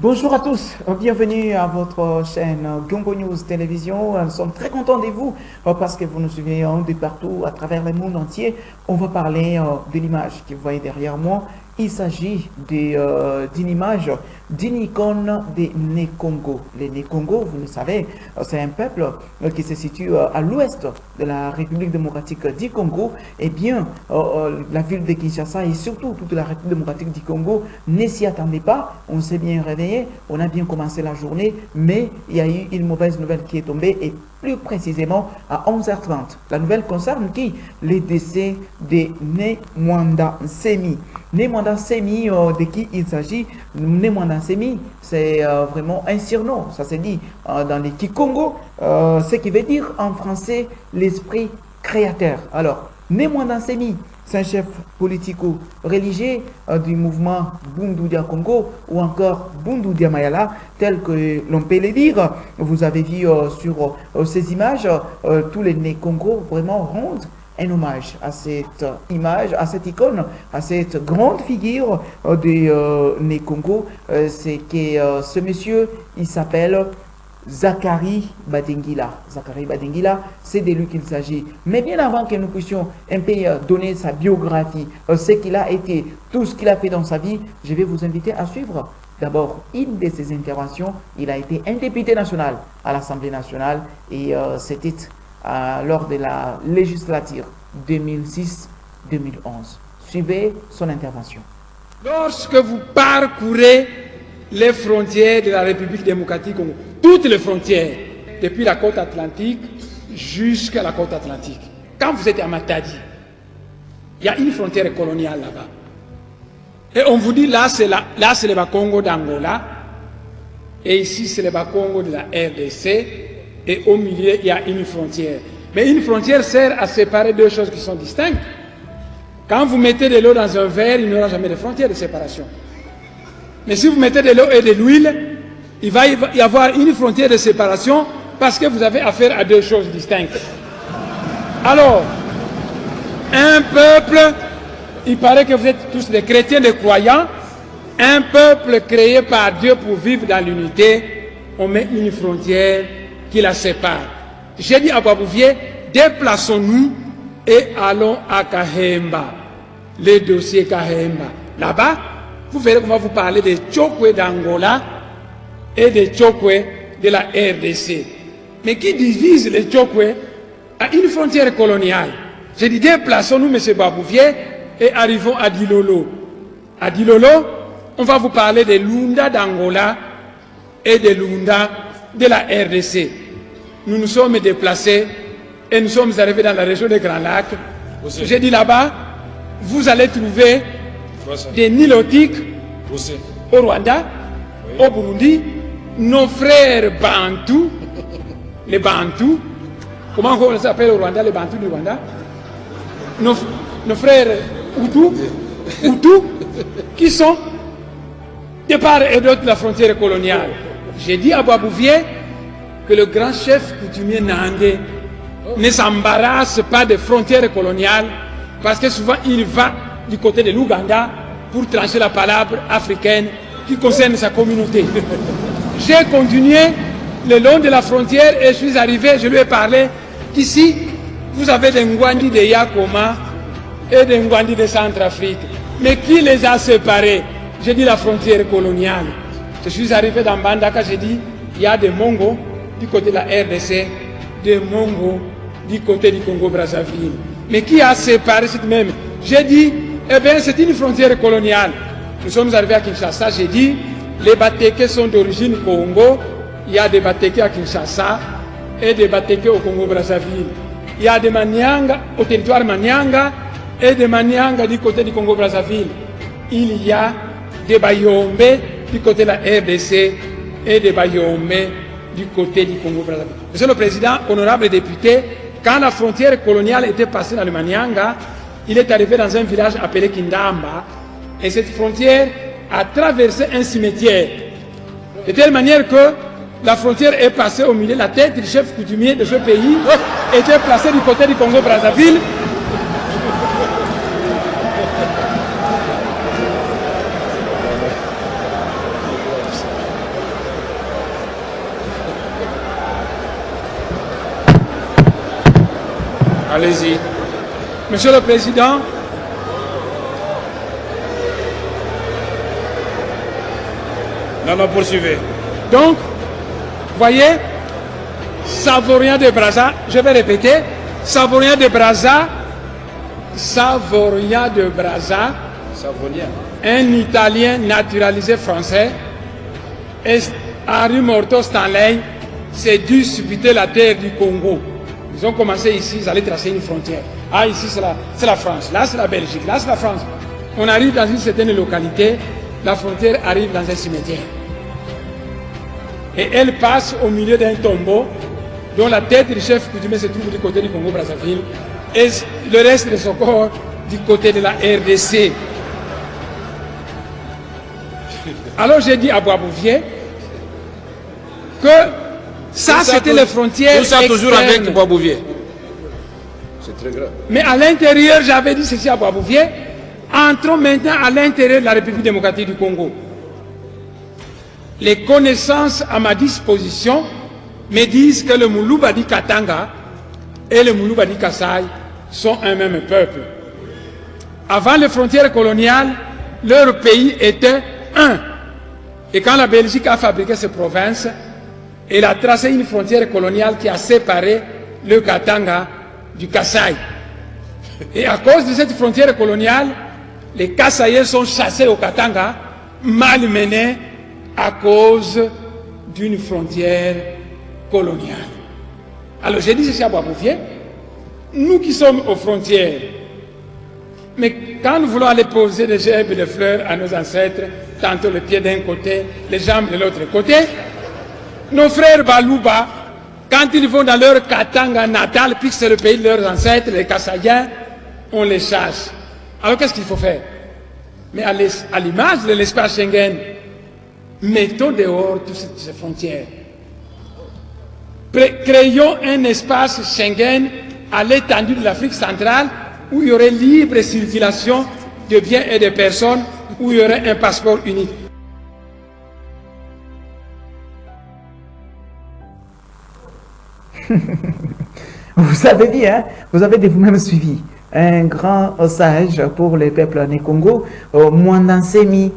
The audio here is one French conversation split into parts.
Bonjour à tous, bienvenue à votre chaîne Gumbo News Télévision. Nous sommes très contents de vous parce que vous nous suivez de partout à travers le monde entier. On va parler de l'image que vous voyez derrière moi. Il s'agit d'une image d'une icône des Né-Congo. Les Né-Congo, vous le savez, c'est un peuple qui se situe à l'ouest de la République démocratique du Congo. Eh bien, la ville de Kinshasa et surtout toute la République démocratique du Congo ne s'y attendait pas. On s'est bien réveillé, on a bien commencé la journée, mais il y a eu une mauvaise nouvelle qui est tombée et plus précisément à 11h30. La nouvelle concerne qui? Le décès de Nemwanda Nsemi. Nemwanda Nsemi, de qui il s'agit? Nemwanda Nsemi, c'est vraiment un surnom, ça se dit dans les Kikongo, ce qui veut dire en français l'esprit créateur. Alors, Nemwanda Nsemi, c'est un chef politico-religieux du mouvement Bundu Dia Congo ou encore Bundu Dia Mayala, tel que l'on peut le dire. Vous avez vu sur ces images, tous les Né-Congo vraiment rendent un hommage à cette image, à cette icône, à cette grande figure des Né-Congo. C'est que ce monsieur, il s'appelle Zakari Badingila. Zakari Badingila, c'est de lui qu'il s'agit. Mais bien avant que nous puissions un peu donner sa biographie, ce qu'il a été, tout ce qu'il a fait dans sa vie, je vais vous inviter à suivre d'abord une de ses interventions. Il a été un député national à l'Assemblée nationale et c'était lors de la législature 2006-2011. Suivez son intervention. Lorsque vous parcourez les frontières de la République démocratique Congo, toutes les frontières, depuis la côte atlantique jusqu'à la côte atlantique. Quand vous êtes à Matadi, il y a une frontière coloniale là-bas. Et on vous dit là c'est le Bas-Congo d'Angola, et ici c'est le Bas-Congo de la RDC, et au milieu il y a une frontière. Mais une frontière sert à séparer deux choses qui sont distinctes. Quand vous mettez de l'eau dans un verre, il n'y aura jamais de frontière de séparation. Mais si vous mettez de l'eau et de l'huile, il va y avoir une frontière de séparation parce que vous avez affaire à deux choses distinctes. Alors, un peuple, il paraît que vous êtes tous des chrétiens, des croyants, un peuple créé par Dieu pour vivre dans l'unité, on met une frontière qui la sépare. J'ai dit à Babouvier, déplaçons-nous et allons à Kahemba, les dossiers Kahemba. Là-bas, vous verrez qu'on va vous parler des Tchokwe d'Angola et des Tchokwe de la RDC. Mais qui divise les Tchokwe à une frontière coloniale? J'ai dit, déplaçons-nous, M. Babouvier, et arrivons à Dilolo. À Dilolo, on va vous parler des Lunda d'Angola et des Lunda de la RDC. Nous nous sommes déplacés et nous sommes arrivés dans la région des Grands Lacs. J'ai dit là-bas, vous allez trouver des Nilotiques au Rwanda, au Burundi, nos frères Bantous, les Bantous, comment on les appelle au Rwanda, les Bantous du Rwanda, nos frères Hutus, qui sont de part et d'autre de la frontière coloniale. J'ai dit à Babouvier que le grand chef coutumier Nandé ne s'embarrasse pas des frontières coloniales parce que souvent il va du côté de l'Ouganda pour trancher la palabre africaine qui concerne sa communauté. J'ai continué le long de la frontière et je suis arrivé, je lui ai parlé qu'ici, vous avez des Ngwandi de Yakoma et des Ngwandi de Centrafrique. Mais qui les a séparés? J'ai dit la frontière coloniale. Je suis arrivé dans Bandaka, j'ai dit, il y a des Mongos du côté de la RDC, des Mongos du côté du Congo-Brazzaville. Mais qui a séparé cette même? J'ai dit, eh bien, c'est une frontière coloniale. Nous sommes arrivés à Kinshasa, j'ai dit, les Batékés sont d'origine Congo, il y a des Batékés à Kinshasa et des Batékés au Congo-Brazzaville. Il y a des Manianga au territoire Manianga et des Manianga du côté du Congo-Brazzaville. Il y a des Bayombe du côté de la RDC et des Bayombe du côté du Congo-Brazzaville. Monsieur le Président, honorable député, quand la frontière coloniale était passée dans le Manianga, il est arrivé dans un village appelé Kindamba et cette frontière a traversé un cimetière. De telle manière que la frontière est passée au milieu, la tête du chef coutumier de ce pays était placée du côté du Congo-Brazzaville. Allez-y. Monsieur le Président, Non, poursuivez. donc, voyez, Savorien de Brazza, je vais répéter, Savorien de Brazza, Savonien. un Italien naturalisé français, et Henri Morto Stanley s'est dû subiter la terre du Congo. Ils ont commencé ici, ils allaient tracer une frontière. Ah, ici c'est la France, là c'est la Belgique, là c'est la France. On arrive dans une certaine localité, la frontière arrive dans un cimetière. Et elle passe au milieu d'un tombeau dont la tête du chef coutumier se trouve du côté du Congo-Brazzaville et le reste de son corps du côté de la RDC. Alors j'ai dit à Boisbouvier que ça c'était les frontières Tout ça toujours externes. avec Boisbouvier. C'est très grave. Mais à l'intérieur, j'avais dit ceci à Boisbouvier, entrons maintenant à l'intérieur de la République démocratique du Congo. Les connaissances à ma disposition me disent que le Moulou-Badi Katanga et le Moulou-Badi Kassai sont un même peuple. Avant les frontières coloniales, leur pays était un. Et quand la Belgique a fabriqué ces provinces, elle a tracé une frontière coloniale qui a séparé le Katanga du Kassai. Et à cause de cette frontière coloniale, les Kassaïens sont chassés au Katanga, malmenés à cause d'une frontière coloniale. Alors j'ai dit ceci à Boisbouvier, nous qui sommes aux frontières, mais quand nous voulons aller poser des gerbes et des fleurs à nos ancêtres, tantôt les pieds d'un côté, les jambes de l'autre côté, nos frères Balouba, quand ils vont dans leur Katanga natal, puisque c'est le pays de leurs ancêtres, les Kassaïens, on les chasse. Alors qu'est-ce qu'il faut faire? Mais à l'image de l'espace Schengen, mettons dehors toutes ces frontières. Créons un espace Schengen à l'étendue de l'Afrique centrale où il y aurait libre circulation de biens et de personnes, où il y aurait un passeport unique. Vous avez dit, hein, vous avez vous-même suivi un grand sage pour les peuples nés Congo, Mwanda Nsemi,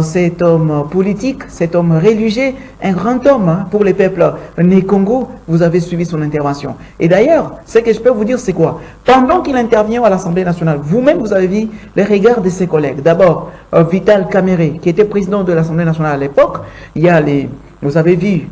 cet homme politique, cet homme religieux, un grand homme hein, pour les peuples nés Congo. Vous avez suivi son intervention. Et d'ailleurs, ce que je peux vous dire, c'est quoi? Pendant qu'il intervient à l'Assemblée nationale, vous-même, vous avez vu les regards de ses collègues. D'abord, Vital Kamerhe, qui était président de l'Assemblée nationale à l'époque. Il y a vous avez vu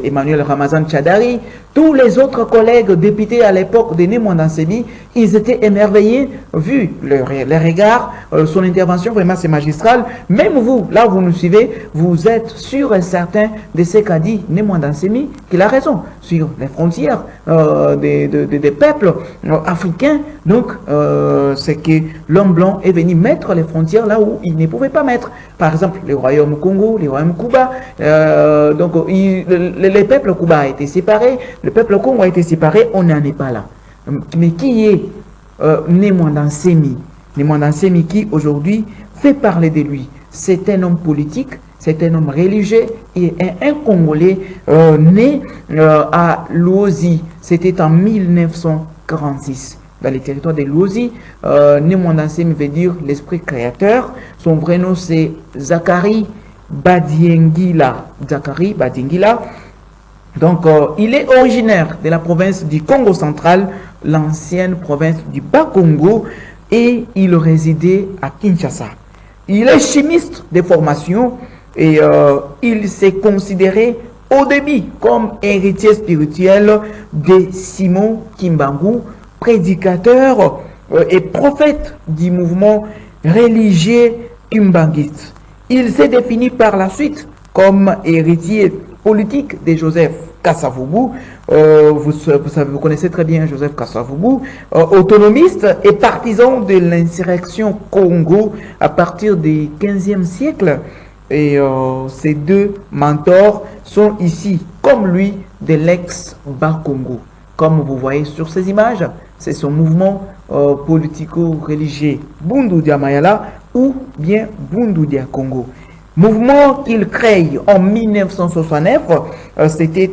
Emmanuel Ramazan Tchadari, tous les autres collègues députés à l'époque de Mwanda Nsemi, ils étaient émerveillés, vu les regards, son intervention, vraiment c'est magistral. Même vous, là vous nous suivez, vous êtes sûr et certain de ce qu'a dit Mwanda Nsemi, qu'il a raison, sur les frontières des peuples africains. Donc, c'est que l'homme blanc est venu mettre les frontières là où il ne pouvait pas mettre. Par exemple, le royaume Congo, le royaume Cuba, donc les peuples Cuba a été séparés, le peuple Congo a été séparé, on n'en est pas là. Mais qui est Mwanda Nsemi? Mwanda Nsemi qui aujourd'hui fait parler de lui. C'est un homme politique, c'est un homme religieux et un Congolais né à Luozi. C'était en 1946. Dans les territoires de Luozi, Mwanda Nsemi veut dire l'esprit créateur. Son vrai nom c'est Zachary Badiengila. Zachary Badiengila. Donc, il est originaire de la province du Congo central, l'ancienne province du Bas-Congo, et il résidait à Kinshasa. Il est chimiste de formation et il s'est considéré au début comme héritier spirituel de Simon Kimbangu, prédicateur et prophète du mouvement religieux kimbanguiste. Il s'est défini par la suite comme héritier politique de Joseph Kasavubu. Vous connaissez très bien Joseph Kasavubu, autonomiste et partisan de l'insurrection Congo à partir du 15e siècle. Et ces deux mentors sont ici, comme lui, de l'ex-Bas-Congo. Comme vous voyez sur ces images, c'est son mouvement politico-religieux Bundu Dia Mayala ou bien Bundu Dia Congo. Mouvement qu'il crée en 1969, c'était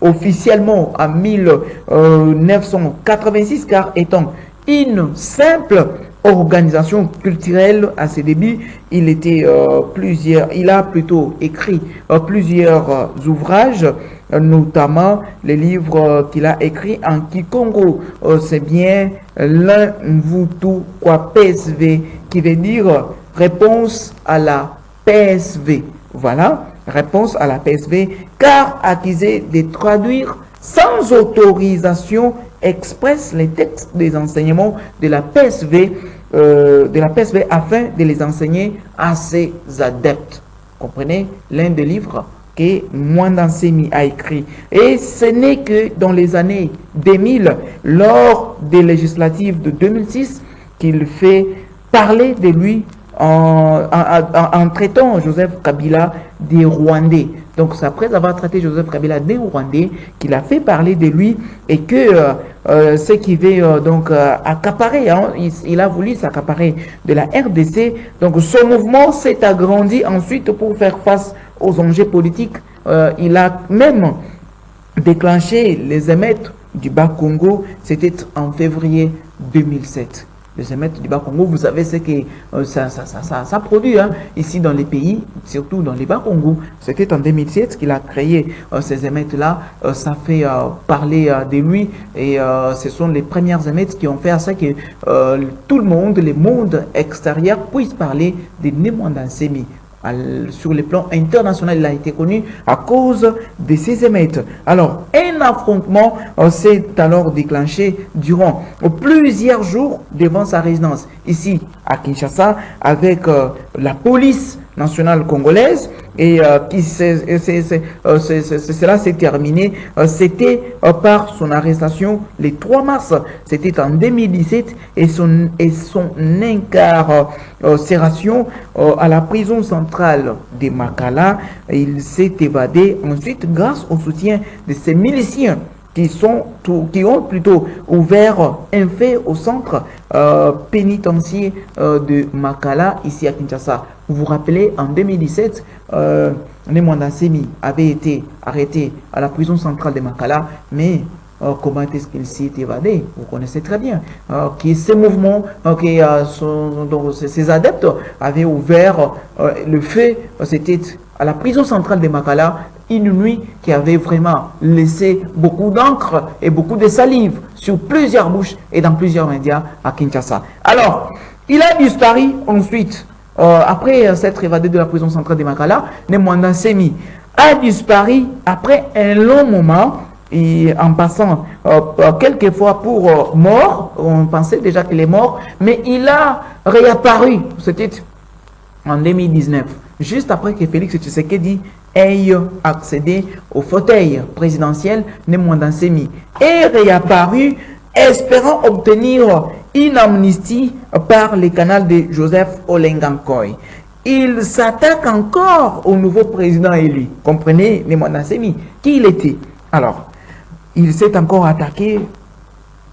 officiellement en 1986, car étant une simple organisation culturelle à ses débuts, il a plutôt écrit plusieurs ouvrages, notamment les livres qu'il a écrits en Kikongo. C'est bien l'Mvutu kwa PSV, qui veut dire réponse à la PSV. Voilà, réponse à la PSV, car accusé de traduire sans autorisation expresse les textes des enseignements de la PSV, afin de les enseigner à ses adeptes. Comprenez, l'un des livres que Mwanda Nsemi a écrit. Et ce n'est que dans les années 2000, lors des législatives de 2006, qu'il fait parler de lui en traitant Joseph Kabila des Rwandais. Donc c'est après avoir traité Joseph Kabila des Rwandais qu'il a fait parler de lui, et que ce qui veut donc accaparer, il a voulu s'accaparer de la RDC. Donc ce mouvement s'est agrandi ensuite pour faire face aux enjeux politiques. Il a même déclenché les émeutes du Bas-Congo, c'était en février 2007. Les émeutes du Bas-Congo, vous savez ce que ça produit ici dans les pays, surtout dans les Bas-Congo. C'était en 2007 qu'il a créé ces émeutes-là. Ça fait parler de lui, et ce sont les premières émeutes qui ont fait à ça que tout le monde extérieur puisse parler de Mwanda Nsemi. Sur le plan international, il a été connu à cause de ces émeutes. Alors, un affrontement s'est alors déclenché durant plusieurs jours devant sa résidence, ici à Kinshasa, avec la police nationale congolaise, et cela s'est terminé, c'était par son arrestation le 3 mars, c'était en 2017, et son incarcération à la prison centrale de Makala. Il s'est évadé ensuite grâce au soutien de ses miliciens qui ont plutôt ouvert un fait au centre pénitentiaire de Makala, ici à Kinshasa. Vous vous rappelez, en 2017, Mwanda Nsemi avait été arrêté à la prison centrale de Makala, mais comment est-ce qu'il s'est évadé? Vous connaissez très bien. Ce mouvement, ses adeptes avaient ouvert le feu, c'était à la prison centrale de Makala, une nuit qui avait vraiment laissé beaucoup d'encre et beaucoup de salive sur plusieurs bouches et dans plusieurs médias à Kinshasa. Alors, il a disparu ensuite, après s'être évadé de la prison centrale de Makala. Mwanda Nsemi a disparu après un long moment, et en passant quelquefois pour mort. On pensait déjà qu'il est mort, mais il a réapparu, c'était en 2019, juste après que Félix Tshisekedi ait accédé au fauteuil présidentiel. Mwanda Nsemi est réapparu, espérant obtenir une amnistie par le canal de Joseph Olengankoy. Il s'attaque encore au nouveau président élu. Comprenez, Mwanda Nsemi, qui il était. Alors, il s'est encore attaqué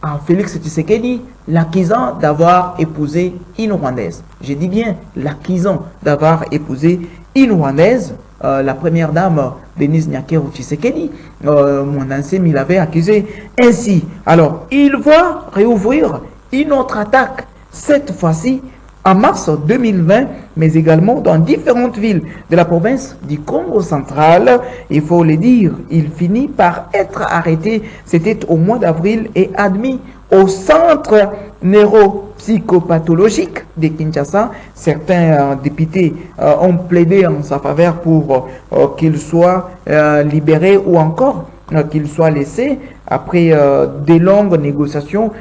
à Félix Tshisekedi, l'accusant d'avoir épousé une Rwandaise. Je dis bien l'accusant d'avoir épousé une Rwandaise, la première dame, Denise Nyakero Tshisekedi. Mwanda Nsemi l'avait accusé ainsi. Alors, il va réouvrir une autre attaque, cette fois-ci en mars 2020, mais également dans différentes villes de la province du Congo central. Il faut le dire, il finit par être arrêté, c'était au mois d'avril, et admis au centre neuropsychopathologique de Kinshasa. Certains députés ont plaidé en sa faveur pour qu'il soit libéré, ou encore qu'il soit laissé. Après des longues négociations,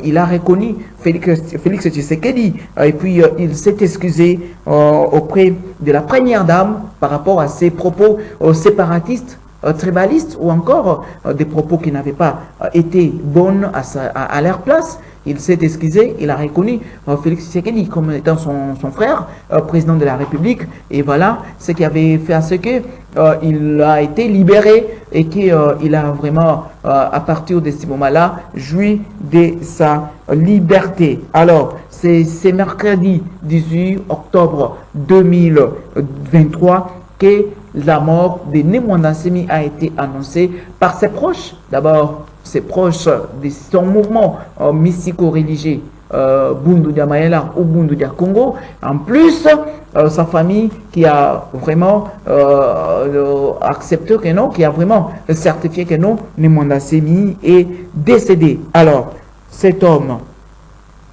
il a reconnu Félix Tshisekedi, et puis il s'est excusé auprès de la première dame par rapport à ses propos séparatistes, tribalistes, ou encore des propos qui n'avaient pas été bons à leur place. Il s'est excusé, il a reconnu Félix Tshisekedi comme étant son frère, président de la République. Et voilà ce qui avait fait à ce que il a été libéré et qu'il a vraiment, à partir de ce moment-là, joui de sa liberté. Alors, c'est mercredi 18 octobre 2023 que la mort de Nemwanda Nsemi a été annoncée par ses proches. D'abord, ses proches de son mouvement mystico-religieux Bundu dia Mayela ou Bundu dia Congo. En plus, sa famille qui a vraiment accepté que non, qui a vraiment certifié que non, Nemwanda Nsemi est décédé. Alors, cet homme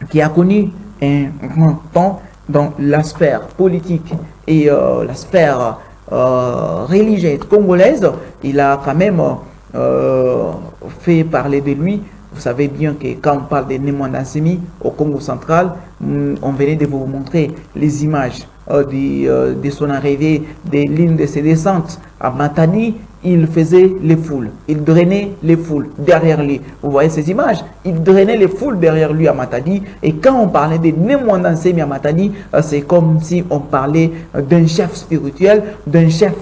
qui a connu un grand temps dans la sphère politique et la sphère religieuse congolaise, il a quand même fait parler de lui. Vous savez bien que quand on parle de Nemwanda Nsemi au Congo central, on venait de vous montrer les images de son arrivée, des lignes de ses descentes à Matadi. Il faisait les foules, il drainait les foules derrière lui. Vous voyez ces images? Il drainait les foules derrière lui à Matadi. Et quand on parlait de Nemwanda Nsemi à Matadi, c'est comme si on parlait d'un chef spirituel, d'un chef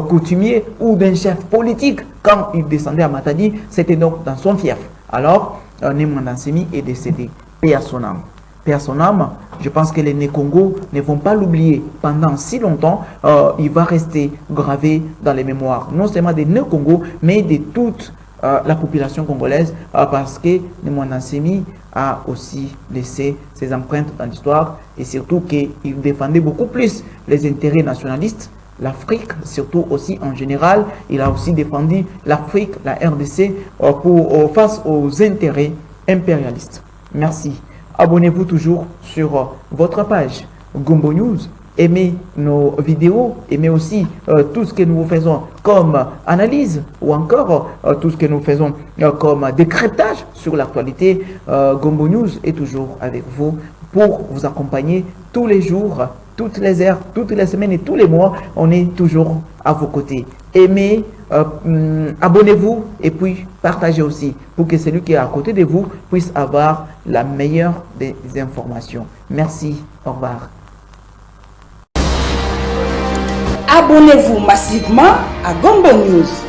coutumier ou d'un chef politique. Quand il descendait à Matadi, c'était donc dans son fief. Alors, Nemwanda Nsemi est décédé. Paix à son âme. Paix à son âme. Je pense que les Né-Congo ne vont pas l'oublier pendant si longtemps. Il va rester gravé dans les mémoires, non seulement des Né-Congo, mais de toute la population congolaise, parce que Nemwanda Nsemi a aussi laissé ses empreintes dans l'histoire, et surtout qu'il défendait beaucoup plus les intérêts nationalistes, l'Afrique, surtout aussi en général. Il a aussi défendu l'Afrique, la RDC, face aux intérêts impérialistes. Merci. Abonnez-vous toujours sur votre page Gombo News. Aimez nos vidéos, aimez aussi tout ce que nous faisons comme analyse ou encore tout ce que nous faisons comme décryptage sur l'actualité. Gombo News est toujours avec vous pour vous accompagner tous les jours, toutes les heures, toutes les semaines et tous les mois. On est toujours à vos côtés. Aimez, abonnez-vous et puis partagez aussi pour que celui qui est à côté de vous puisse avoir la meilleure des informations. Merci, au revoir. Abonnez-vous massivement à Gombo News.